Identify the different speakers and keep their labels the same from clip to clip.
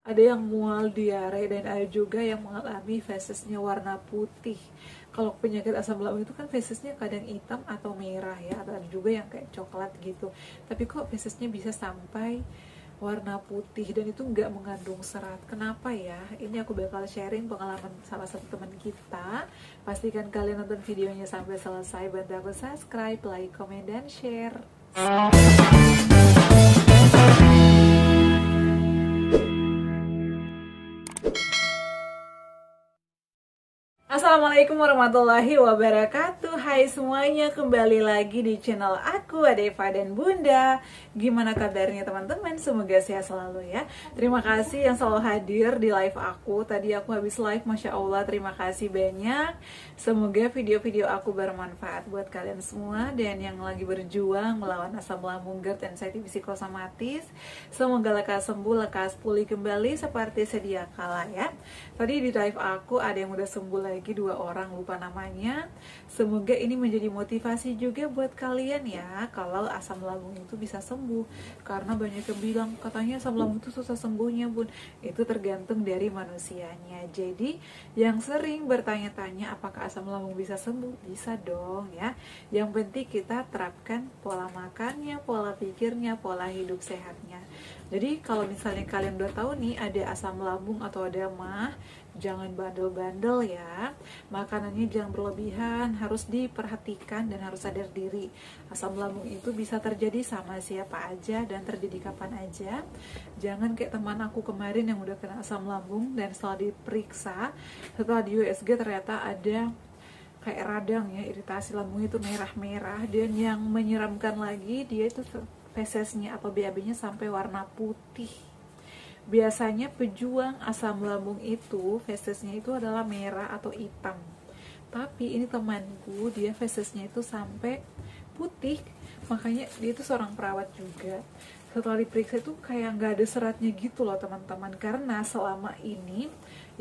Speaker 1: Ada yang mual diare dan ada juga yang mengalami fesesnya warna putih. Kalau penyakit asam lambung itu kan fesesnya kadang hitam atau merah ya, atau ada juga yang kayak coklat gitu. Tapi kok fesesnya bisa sampai warna putih dan itu nggak mengandung serat. Kenapa ya? Ini aku bakal sharing pengalaman salah satu teman kita. Pastikan kalian nonton videonya sampai selesai. Bantu aku subscribe, like, comment, dan share. Assalamualaikum warahmatullahi wabarakatuh. Hai semuanya, kembali lagi di channel aku, Adeva dan Bunda. Gimana kabarnya teman-teman? Semoga sehat selalu ya. Terima kasih yang selalu hadir di live aku. Tadi aku habis live, Masya Allah, terima kasih banyak. Semoga video-video aku bermanfaat buat kalian semua. Dan yang lagi berjuang melawan asam lambung, GERD, anxiety psikosomatis, semoga lekas sembuh, lekas pulih kembali seperti sedia kala ya. Tadi di live aku ada yang udah sembuh lagi, 2 orang, lupa namanya. Semoga ini menjadi motivasi juga buat kalian ya, kalau asam lambung itu bisa sembuh. Karena banyak yang bilang katanya asam lambung itu susah sembuhnya Bun. Itu tergantung dari manusianya. Jadi yang sering bertanya-tanya apakah asam lambung bisa sembuh, bisa dong ya. Yang penting kita terapkan pola makannya, pola pikirnya, pola hidup sehatnya. Jadi kalau misalnya kalian udah tahu nih ada asam lambung atau ada mah, jangan bandel-bandel ya. Makanannya jangan berlebihan, harus diperhatikan dan harus sadar diri. Asam lambung itu bisa terjadi sama siapa aja dan terjadi kapan aja. Jangan kayak teman aku kemarin yang udah kena asam lambung dan setelah diperiksa, setelah di USG ternyata ada kayak radang ya, iritasi lambung itu merah-merah. Dan yang menyeramkan lagi, dia itu fesesnya atau BAB-nya sampai warna putih. Biasanya pejuang asam lambung itu fesesnya itu adalah merah atau hitam. Tapi ini temanku, dia fesesnya itu sampai putih. Makanya dia itu seorang perawat juga. Setelah diperiksa itu kayak nggak ada seratnya gitu loh teman-teman. Karena selama ini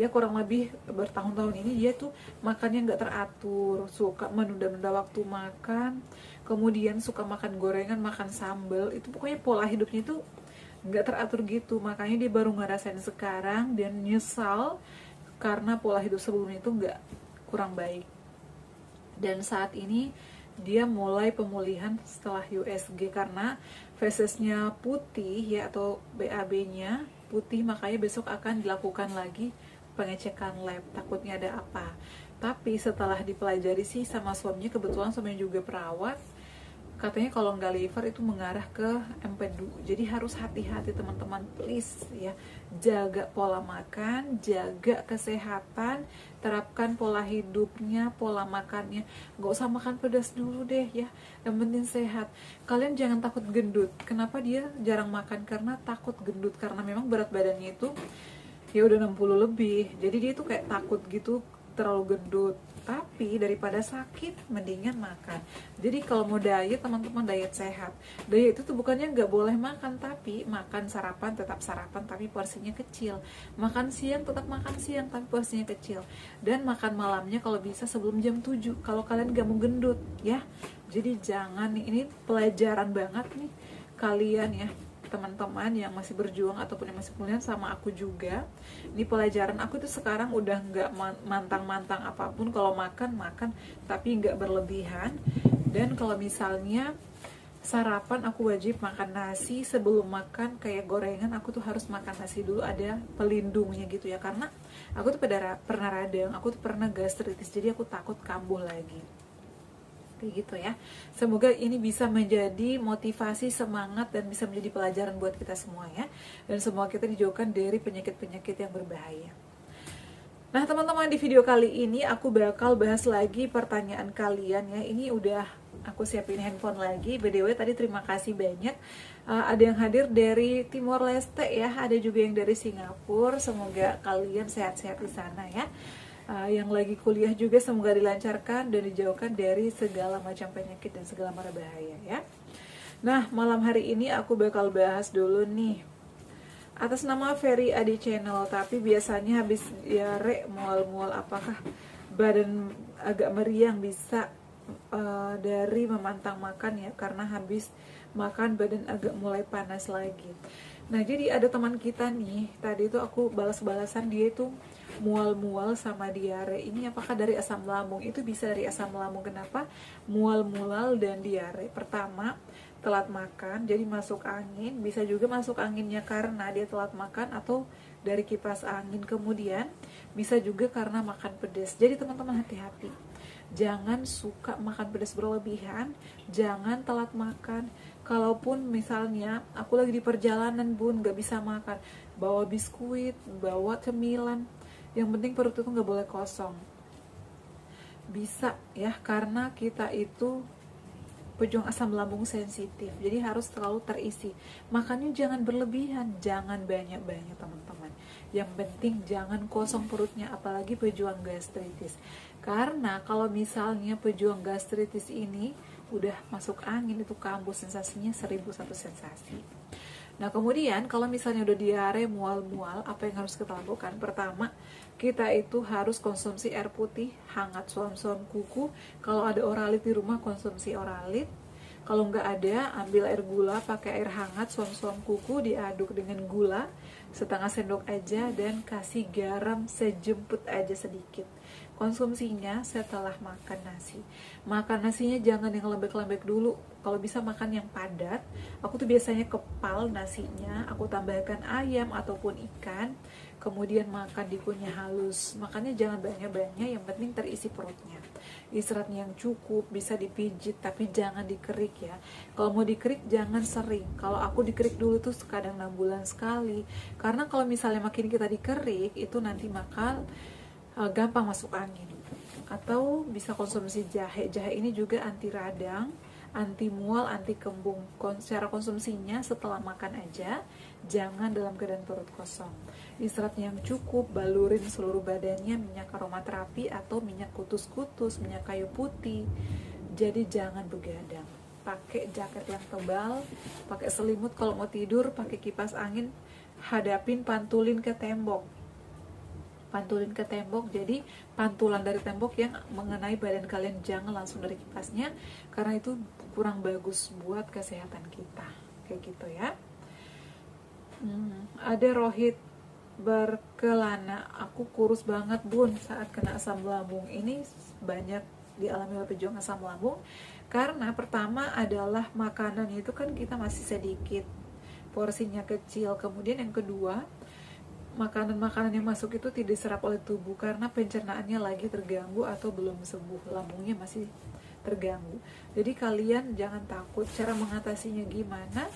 Speaker 1: ya kurang lebih bertahun-tahun ini dia tuh makannya nggak teratur, suka menunda-nunda waktu makan, kemudian suka makan gorengan, makan sambal. Itu pokoknya pola hidupnya itu nggak teratur gitu. Makanya dia baru ngerasain sekarang dan nyesal karena pola hidup sebelumnya itu nggak, kurang baik. Dan saat ini dia mulai pemulihan setelah USG karena fesesnya putih ya, atau BAB-nya putih, makanya besok akan dilakukan lagi pengecekan lab, takutnya ada apa. Tapi setelah dipelajari sih sama suaminya, kebetulan suaminya juga perawat, katanya kalau nggak liver itu mengarah ke empedu. Jadi harus hati-hati teman-teman, please ya. Jaga pola makan, jaga kesehatan, terapkan pola hidupnya, pola makannya. Nggak usah makan pedas dulu deh ya, yang penting sehat. Kalian jangan takut gendut. Kenapa dia jarang makan? Karena takut gendut, karena memang berat badannya itu ya udah 60 lebih. Jadi dia tuh kayak takut gitu terlalu gendut. Tapi daripada sakit, mendingan makan. Jadi kalau mau diet, teman-teman, diet sehat. Diet itu tuh bukannya nggak boleh makan, tapi makan sarapan tetap sarapan, tapi porsinya kecil. Makan siang tetap makan siang, tapi porsinya kecil. Dan makan malamnya kalau bisa sebelum jam 7, kalau kalian nggak mau gendut ya. Jadi jangan nih, ini pelajaran banget nih kalian ya, teman-teman yang masih berjuang ataupun yang masih kuliah sama aku juga. Ini pelajaran aku tuh sekarang udah nggak mantang-mantang apapun. Kalau makan tapi nggak berlebihan. Dan kalau misalnya sarapan, aku wajib makan nasi. Sebelum makan kayak gorengan, aku tuh harus makan nasi dulu, ada pelindungnya gitu ya. Karena aku tuh pernah radang, aku tuh pernah gastritis, jadi aku takut kambuh lagi. Kayak gitu ya. Semoga ini bisa menjadi motivasi, semangat, dan bisa menjadi pelajaran buat kita semua ya. Dan semua kita dijauhkan dari penyakit-penyakit yang berbahaya. Nah teman-teman, di video kali ini aku bakal bahas lagi pertanyaan kalian ya. Ini udah aku siapin handphone lagi. BDW tadi terima kasih banyak. Ada yang hadir dari Timor Leste ya, ada juga yang dari Singapura. Semoga kalian sehat-sehat di sana ya. Yang lagi kuliah juga semoga dilancarkan dan dijauhkan dari segala macam penyakit dan segala mara bahaya ya. Nah malam hari ini aku bakal bahas dulu nih atas nama Ferry Adi Channel, tapi biasanya habis diare, mual-mual, apakah badan agak meriang, bisa dari memantang makan ya, karena habis makan badan agak mulai panas lagi. Nah, jadi ada teman kita nih, tadi itu aku balas-balasan, dia itu mual-mual sama diare. Ini apakah dari asam lambung? Itu bisa dari asam lambung. Kenapa? Mual-mual dan diare. Pertama, telat makan, jadi masuk angin. Bisa juga masuk anginnya karena dia telat makan atau dari kipas angin. Kemudian, bisa juga karena makan pedas. Jadi teman-teman hati-hati. Jangan suka makan pedas berlebihan, jangan telat makan. Kalaupun misalnya aku lagi di perjalanan bun, gak bisa makan, bawa biskuit, bawa cemilan, yang penting perut itu gak boleh kosong. Bisa ya, karena kita itu pejuang asam lambung sensitif, jadi harus terlalu terisi. Makanya jangan berlebihan, jangan banyak-banyak teman-teman. Yang penting jangan kosong perutnya, apalagi pejuang gastritis. Karena kalau misalnya pejuang gastritis ini udah masuk angin, itu kambuh, sensasinya 1001 sensasi. Nah, kemudian kalau misalnya udah diare, mual-mual, apa yang harus kita lakukan? Pertama, kita itu harus konsumsi air putih hangat, suam-suam kuku. Kalau ada oralit di rumah, konsumsi oralit. Kalau nggak ada, ambil air gula, pakai air hangat, suam-suam kuku, diaduk dengan gula setengah sendok aja, dan kasih garam sejemput aja sedikit. Konsumsinya setelah makan nasi. Makan nasinya jangan yang lembek-lembek dulu. Kalau bisa makan yang padat. Aku tuh biasanya kepal nasinya, aku tambahkan ayam ataupun ikan, kemudian makan dikunyah halus. Makannya jangan banyak-banyak, yang penting terisi perutnya. Istirahatnya yang cukup, bisa dipijit tapi jangan dikerik ya. Kalau mau dikerik jangan sering. Kalau aku dikerik dulu tuh kadang 6 bulan sekali. Karena kalau misalnya makin kita dikerik, itu nanti gampang masuk angin. Atau bisa konsumsi jahe. Jahe ini juga anti radang, anti mual, anti kembung. Secara konsumsinya setelah makan aja, jangan dalam keadaan perut kosong. Istirahat yang cukup, balurin seluruh badannya minyak aromaterapi atau minyak kutus-kutus, minyak kayu putih. Jadi jangan begadang. Pakai jaket yang tebal, pakai selimut kalau mau tidur, pakai kipas angin, pantulin ke tembok. Jadi pantulan dari tembok yang mengenai badan kalian, jangan langsung dari kipasnya, karena itu kurang bagus buat kesehatan kita. Kayak gitu ya. Ada Rohit berkelana, aku kurus banget bun saat kena asam lambung. Ini banyak dialami oleh pejuang asam lambung, karena pertama adalah makanan itu kan kita masih sedikit, porsinya kecil. Kemudian yang kedua, makanan-makanan yang masuk itu tidak diserap oleh tubuh karena pencernaannya lagi terganggu atau belum sembuh, lambungnya masih terganggu. Jadi kalian jangan takut. Cara mengatasinya gimana?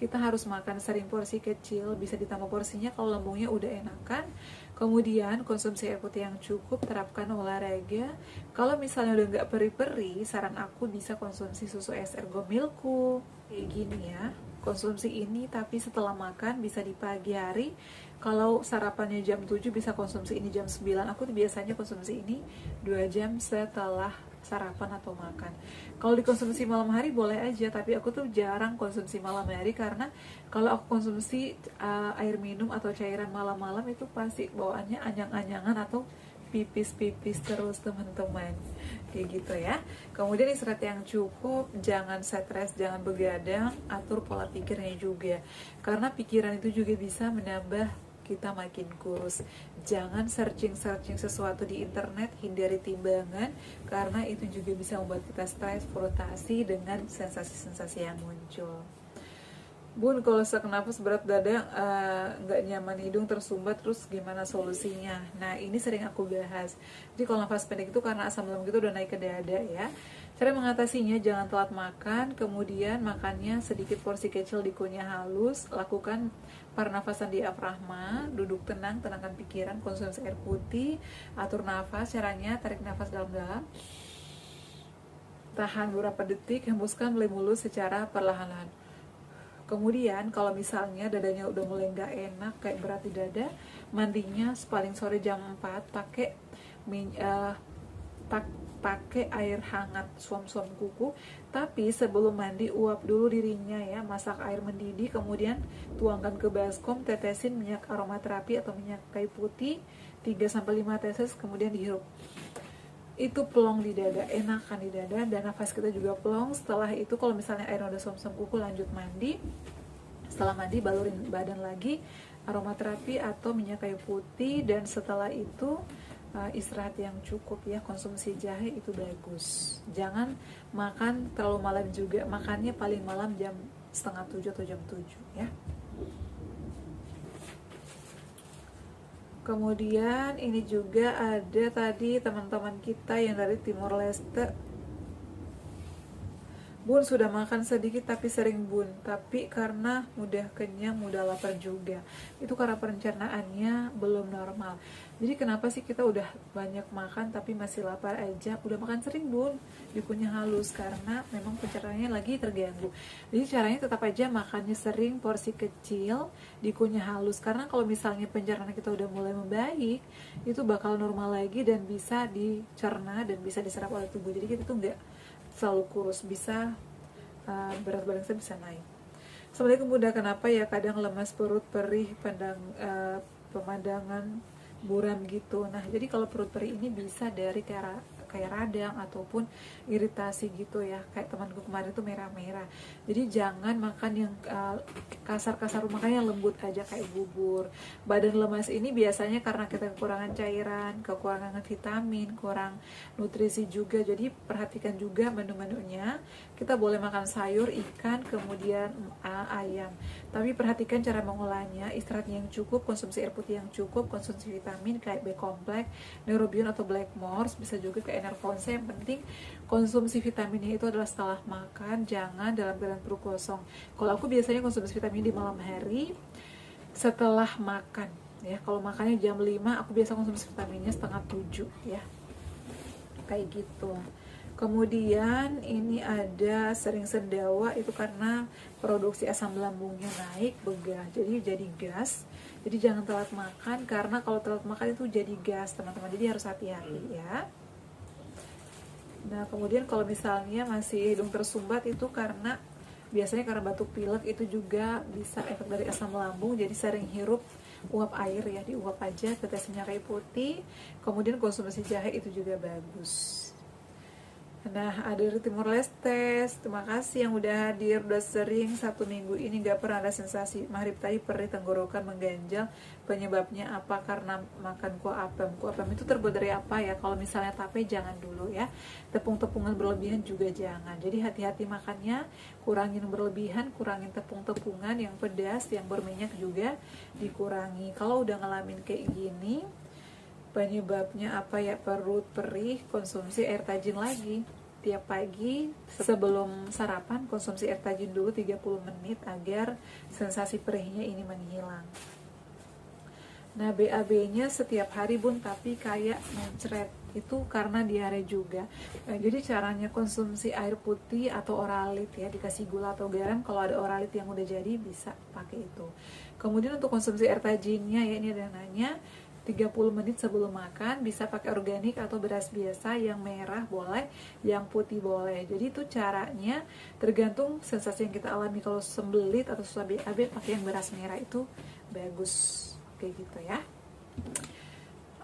Speaker 1: Kita harus makan sering, porsi kecil, bisa ditambah porsinya kalau lambungnya udah enakan. Kemudian konsumsi air putih yang cukup, terapkan olahraga. Kalau misalnya udah nggak peri-peri, saran aku bisa konsumsi susu es Ergomilku kayak gini ya. Konsumsi ini tapi setelah makan, bisa di pagi hari. Kalau sarapannya jam 7, bisa konsumsi ini jam 9. Aku tuh biasanya konsumsi ini 2 jam setelah sarapan atau makan. Kalau dikonsumsi malam hari boleh aja, tapi aku tuh jarang konsumsi malam hari, karena kalau aku konsumsi air minum atau cairan malam-malam itu pasti bawaannya anyang-anyangan atau pipis-pipis terus teman-teman, kayak gitu ya. Kemudian istirahat yang cukup, jangan stres, jangan begadang, atur pola pikirnya juga, karena pikiran itu juga bisa menambah kita makin kurus. Jangan searching sesuatu di internet, hindari timbangan, karena itu juga bisa membuat kita stres, frustasi dengan sensasi-sensasi yang muncul. Bun, kalau sesak nafas, berat dada, nggak nyaman, hidung tersumbat, terus gimana solusinya? Nah, ini sering aku bahas. Jadi kalau nafas pendek itu karena asam lambung itu udah naik ke dada ya. Cara mengatasinya, jangan telat makan, kemudian makannya sedikit porsi kecil, dikunyah halus, lakukan pernafasan diafragma, duduk tenang, tenangkan pikiran, konsumsi air putih, atur nafas. Caranya, tarik nafas dalam-dalam, tahan beberapa detik, hembuskan melalui mulut secara perlahan-lahan. Kemudian kalau misalnya dadanya udah mulai nggak enak, kayak berat di dada, mandinya paling sore jam 4, pakai air hangat, suam-suam kuku. Tapi sebelum mandi, uap dulu dirinya ya, masak air mendidih, kemudian tuangkan ke baskom, tetesin minyak aromaterapi atau minyak kayu putih 3-5 tetes, kemudian dihirup. Itu plong di dada, enakan di dada, dan nafas kita juga plong. Setelah itu kalau misalnya air udah suam-suam kuku, lanjut mandi. Setelah mandi balurin badan lagi aromaterapi atau minyak kayu putih, dan setelah itu istirahat yang cukup ya. Konsumsi jahe itu bagus. Jangan makan terlalu malam juga, makannya paling malam jam setengah 7 atau jam 7 ya. Kemudian ini juga ada tadi teman-teman kita yang dari Timor Leste. Bun, sudah makan sedikit tapi sering bun, tapi karena mudah kenyang, mudah lapar juga. Itu karena perencernaannya belum normal. Jadi kenapa sih kita udah banyak makan tapi masih lapar aja? Udah makan sering bun, dikunyah halus, karena memang pencernaannya lagi terganggu. Jadi caranya tetap aja makannya sering, porsi kecil, dikunyah halus. Karena kalau misalnya pencernaan kita udah mulai membaik, itu bakal normal lagi dan bisa dicerna dan bisa diserap oleh tubuh. Jadi kita tuh nggak selalu kurus, bisa berat badan saya bisa naik. Assalamualaikum Bunda, kenapa ya kadang lemas perut, perih, pemandangan buram gitu. Nah, jadi kalau perut perih ini bisa dari kayak radang ataupun iritasi gitu ya, kayak temanku kemarin tuh merah-merah. Jadi jangan makan yang kasar-kasar, makannya lembut aja kayak bubur. Badan lemas ini biasanya karena kita kekurangan cairan, kekurangan vitamin, kurang nutrisi juga. Jadi perhatikan juga menu-menunya. Kita boleh makan sayur, ikan, kemudian ayam, tapi perhatikan cara mengolahnya. Istirahat yang cukup, konsumsi air putih yang cukup, konsumsi vitamin kayak B kompleks, neurobion atau blackmores, bisa juga ke Enervonse. Yang penting konsumsi vitaminnya itu adalah setelah makan, jangan dalam keadaan perut kosong. Kalau aku biasanya konsumsi vitamin di malam hari setelah makan ya. Kalau makannya jam 5, aku biasa konsumsi vitaminnya setengah 7 ya, kayak gitu. Kemudian ini ada sering sendawa, itu karena produksi asam lambungnya naik, begah, jadi gas. Jadi jangan telat makan, karena kalau telat makan itu jadi gas teman-teman, jadi harus hati-hati ya. Nah, kemudian kalau misalnya masih hidung tersumbat, itu biasanya karena batuk pilek, itu juga bisa efek dari asam lambung. Jadi sering hirup uap air ya, diuap aja, tetes minyak kayu putih, kemudian konsumsi jahe itu juga bagus. Nah, ada dari Timor Leste, terima kasih yang udah hadir. Udah sering 1 minggu ini gak pernah ada sensasi maghrib tadi perih, tenggorokan mengganjal. Penyebabnya apa? Karena makan kuah apem. Kuah apem itu terbuat dari apa ya? Kalau misalnya tape jangan dulu ya. Tepung-tepungan berlebihan juga jangan. Jadi hati-hati makannya, kurangin berlebihan, kurangin tepung-tepungan yang pedas, yang berminyak juga dikurangi. Kalau udah ngalamin kayak gini, penyebabnya apa ya, perut perih, konsumsi air tajin lagi. Tiap pagi sebelum sarapan konsumsi air tajin dulu 30 menit agar sensasi perihnya ini menghilang. Nah, BAB-nya setiap hari bun, tapi kayak mencret, itu karena diare juga. Nah, jadi caranya konsumsi air putih atau oralit ya, dikasih gula atau garam. Kalau ada oralit yang udah jadi bisa pakai itu. Kemudian untuk konsumsi air tajinnya ya, ini ada yang nanya 30 menit sebelum makan, bisa pakai organik atau beras biasa, yang merah boleh, yang putih boleh. Jadi itu caranya tergantung sensasi yang kita alami. Kalau sembelit atau susah BAB, pakai yang beras merah itu bagus, kayak gitu ya.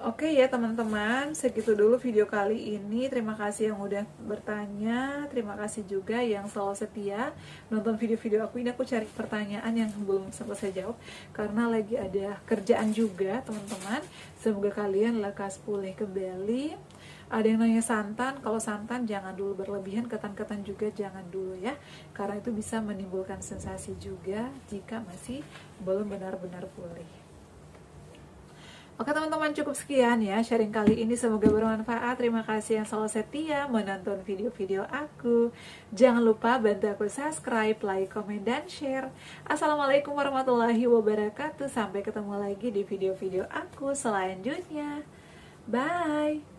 Speaker 1: Oke ya teman-teman, segitu dulu video kali ini. Terima kasih yang udah bertanya, terima kasih juga yang selalu setia nonton video-video aku ini. Aku cari pertanyaan yang belum sempat saya jawab karena lagi ada kerjaan juga teman-teman. Semoga kalian lekas pulih kembali. Ada yang nanya santan, kalau santan jangan dulu berlebihan, ketan-ketan juga jangan dulu ya, karena itu bisa menimbulkan sensasi juga jika masih belum benar-benar pulih. Oke teman-teman, cukup sekian ya sharing kali ini, semoga bermanfaat. Terima kasih yang selalu setia menonton video-video aku. Jangan lupa bantu aku subscribe, like, komen, dan share. Assalamualaikum warahmatullahi wabarakatuh. Sampai ketemu lagi di video-video aku selanjutnya. Bye.